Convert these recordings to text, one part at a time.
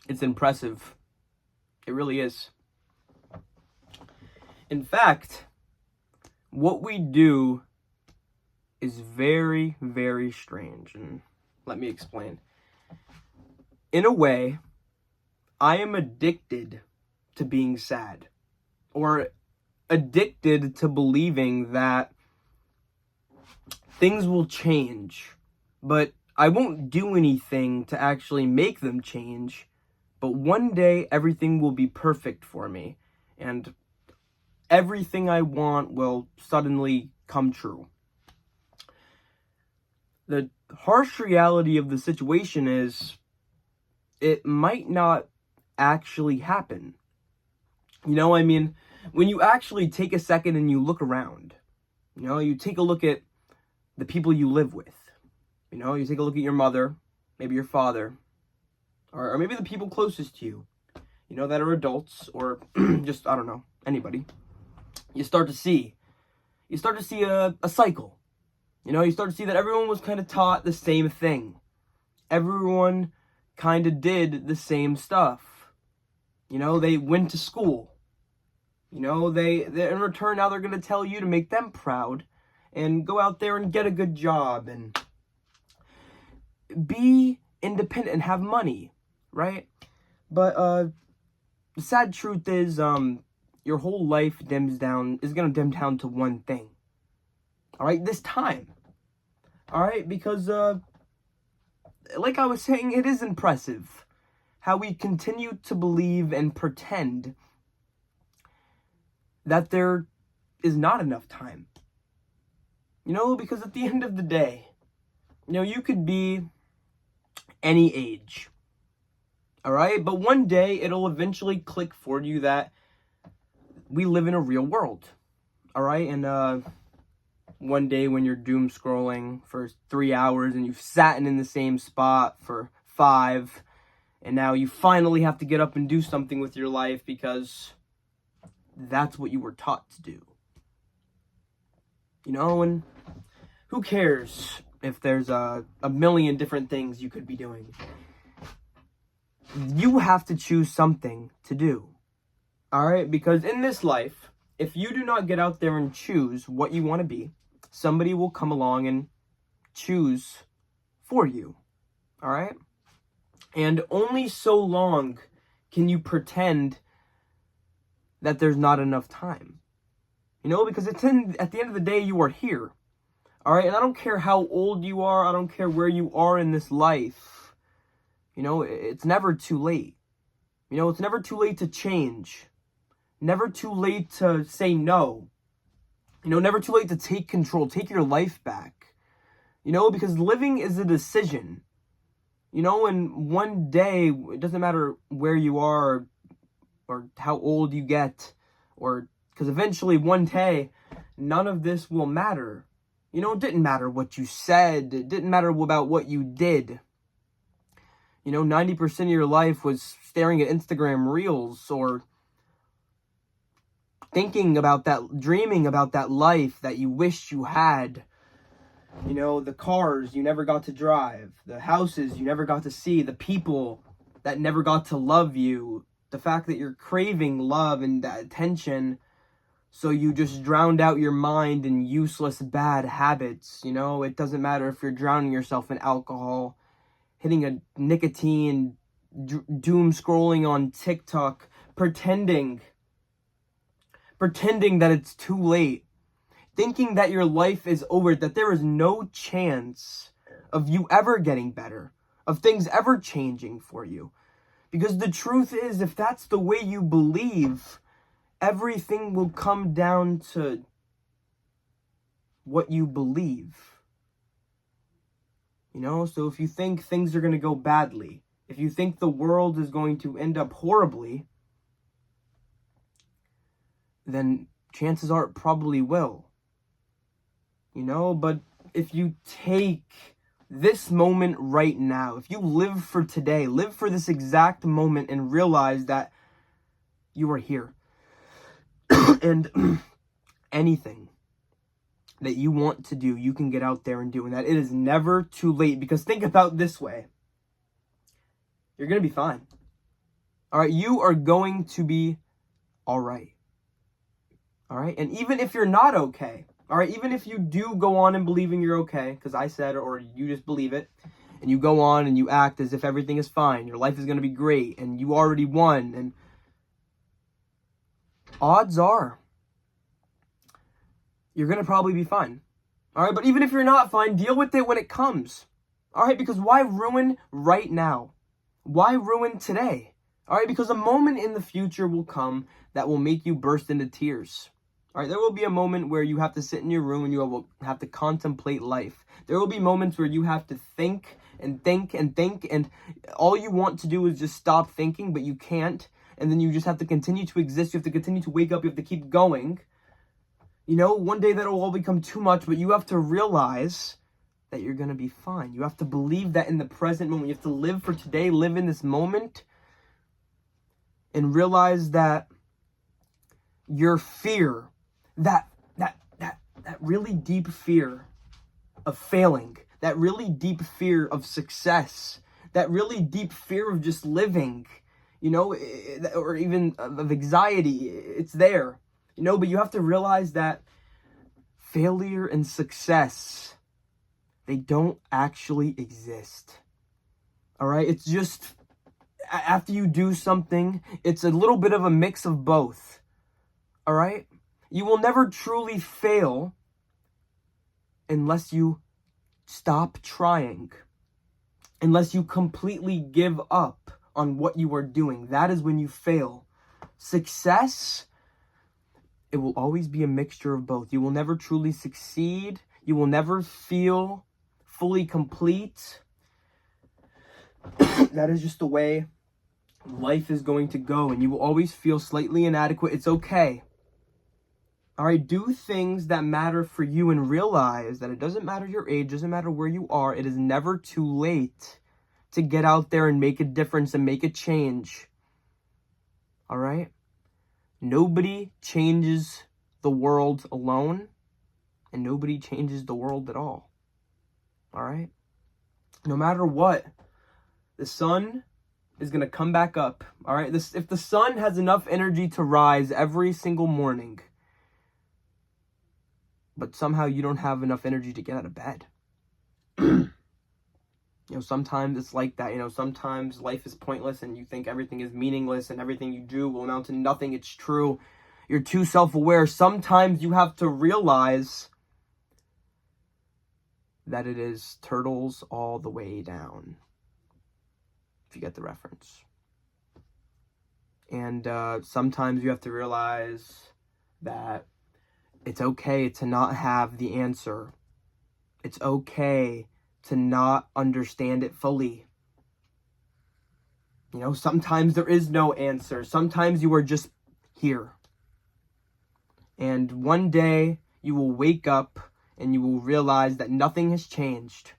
It's impressive. It really is. In fact, what we do is very, very strange. And let me explain. In a way, I am addicted to being sad, or addicted to believing that things will change, but I won't do anything to actually make them change. But one day everything will be perfect for me, and everything I want will suddenly come true. The harsh reality of the situation is it might not actually happen. When you actually take a second and you look around, you take a look at the people you live with. You take a look at your mother, maybe your father, or maybe the people closest to you, that are adults, or just, I don't know, anybody. You start to see a cycle. You start to see that everyone was kind of taught the same thing. Everyone kind of did the same stuff. They went to school. They in return, now they're going to tell you to make them proud and go out there and get a good job and be independent and have money, right? But the sad truth is your whole life is going to dim down to one thing. All right, this time. All right, because like I was saying, it is impressive how we continue to believe and pretend that there is not enough time. Because at the end of the day, you could be any age. All right, but one day it'll eventually click for you that we live in a real world. All right, and one day when you're doom scrolling for 3 hours and you've sat in the same spot for 5, and now you finally have to get up and do something with your life because that's what you were taught to do. And who cares if there's a million different things you could be doing? You have to choose something to do. All right, because in this life, if you do not get out there and choose what you want to be, somebody will come along and choose for you. All right? And only so long can you pretend that there's not enough time. Because at the end of the day, you are here. All right? And I don't care how old you are. I don't care where you are in this life. It's never too late. It's never too late to change. Never too late to say no. Never too late to take control, take your life back. Because living is a decision. And one day, it doesn't matter where you are or how old you get, or because eventually one day, none of this will matter. It didn't matter what you said. It didn't matter about what you did. 90% of your life was staring at Instagram Reels or thinking about that, dreaming about that life that you wished you had. The cars you never got to drive, the houses you never got to see, the people that never got to love you, the fact that you're craving love and that attention, so you just drowned out your mind in useless bad habits. It doesn't matter if you're drowning yourself in alcohol, hitting a nicotine, doom scrolling on TikTok, pretending that it's too late, thinking that your life is over, that there is no chance of you ever getting better, of things ever changing for you. Because the truth is, if that's the way you believe, everything will come down to what you believe. So if you think things are going to go badly, if you think the world is going to end up horribly, then chances are it probably will. But if you take this moment right now, if you live for today, live for this exact moment and realize that you are here. And anything that you want to do, you can get out there and do. And that it is never too late. Because think about this way. You're going to be fine. All right, you are going to be all right. All right, and even if you're not okay, all right, even if you do go on and believing you're okay, because I said, or you just believe it, and you go on and you act as if everything is fine, your life is going to be great, and you already won, and odds are you're going to probably be fine. All right, but even if you're not fine, deal with it when it comes. All right, because why ruin right now? Why ruin today? All right, because a moment in the future will come that will make you burst into tears. All right, there will be a moment where you have to sit in your room and you will have to contemplate life. There will be moments where you have to think and think and think, and all you want to do is just stop thinking, but you can't. And then you just have to continue to exist. You have to continue to wake up. You have to keep going. You know, one day that'll all become too much, but you have to realize that you're going to be fine. You have to believe that in the present moment. You have to live for today, live in this moment, and realize that your fear, that really deep fear of failing, that really deep fear of success, that really deep fear of just living, you know, or even of anxiety, it's there, you know, but you have to realize that failure and success, they don't actually exist. All right, it's just after you do something, it's a little bit of a mix of both. All right, you will never truly fail unless you stop trying, unless you completely give up on what you are doing. That is when you fail. Success, it will always be a mixture of both. You will never truly succeed. You will never feel fully complete. That is just the way life is going to go, and you will always feel slightly inadequate. It's okay. All right, do things that matter for you and realize that it doesn't matter your age, doesn't matter where you are. It is never too late to get out there and make a difference and make a change. All right? Nobody changes the world alone, and nobody changes the world at all. All right? No matter what, the sun is going to come back up. All right? If the sun has enough energy to rise every single morning, but somehow you don't have enough energy to get out of bed. You know, sometimes it's like that. You know, sometimes life is pointless and you think everything is meaningless and everything you do will amount to nothing. It's true. You're too self-aware. Sometimes you have to realize that it is turtles all the way down. If you get the reference. And sometimes you have to realize that it's okay to not have the answer. It's okay to not understand it fully. You know, sometimes there is no answer. Sometimes you are just here. And one day you will wake up and you will realize that nothing has changed.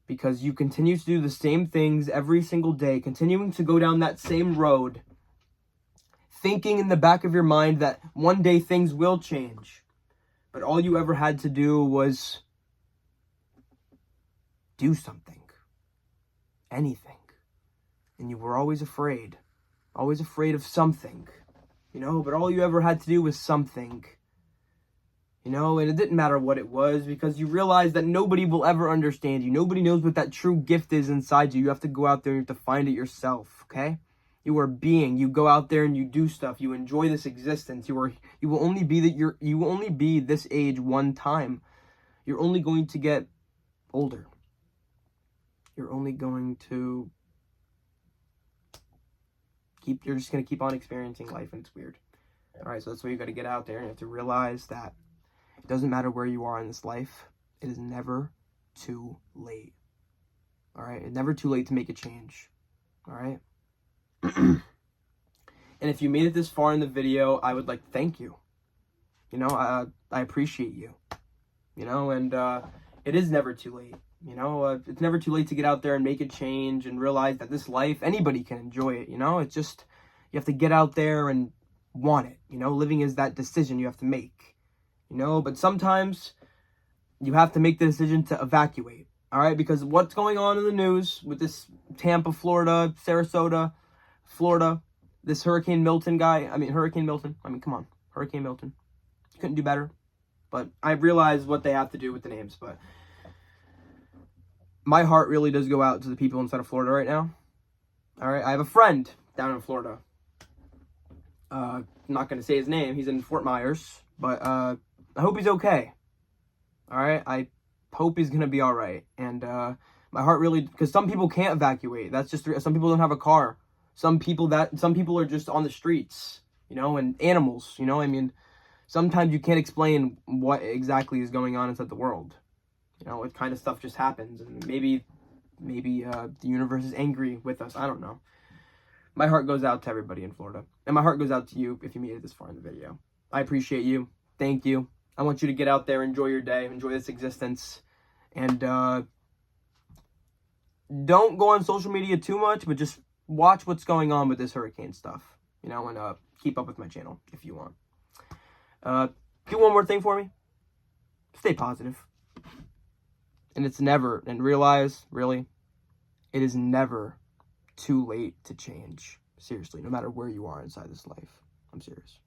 Because you continue to do the same things every single day, continuing to go down that same road, thinking in the back of your mind that one day things will change. But all you ever had to do was do something. Anything. And you were always afraid of something. You know, but all you ever had to do was something. You know, and it didn't matter what it was, because you realized that nobody will ever understand you. Nobody knows what that true gift is inside you. You have to go out there and you have to find it yourself, okay? You are being. You go out there and you do stuff. You enjoy this existence. You will only be this age one time. You're only going to get older. You're only going to you're just going to keep on experiencing life, and it's weird. All right, so that's why you got to get out there and you have to realize that it doesn't matter where you are in this life. It is never too late. All right, it's never too late to make a change. All right. And if you made it this far in the video, I would like to thank you. You know, I appreciate you. You know, and it is never too late. You know, it's never too late to get out there and make a change and realize that this life, anybody can enjoy it. You know, it's just, you have to get out there and want it. You know, living is that decision you have to make. You know, but sometimes you have to make the decision to evacuate. All right, because what's going on in the news with this Tampa, Florida, Sarasota, Florida, this Hurricane Milton, come on, Hurricane Milton. You couldn't do better. But I realize what they have to do with the names, but my heart really does go out to the people inside of Florida right now. All right, I have a friend down in Florida. I'm not going to say his name. He's in Fort Myers, but I hope he's okay. All right, I hope he's going to be all right. And my heart really, because some people can't evacuate. That's just, some people don't have a car. Some people are just on the streets, you know, and animals, you know, I mean, sometimes you can't explain what exactly is going on inside the world. You know, what kind of stuff just happens, and maybe the universe is angry with us. I don't know. My heart goes out to everybody in Florida, and my heart goes out to you if you made it this far in the video. I appreciate you. Thank you. I want you to get out there, enjoy your day, enjoy this existence, and don't go on social media too much, but just watch what's going on with this hurricane stuff, you know, and keep up with my channel if you want. Do one more thing for me. Stay positive. And realize, really, it is never too late to change. Seriously, no matter where you are inside this life. I'm serious.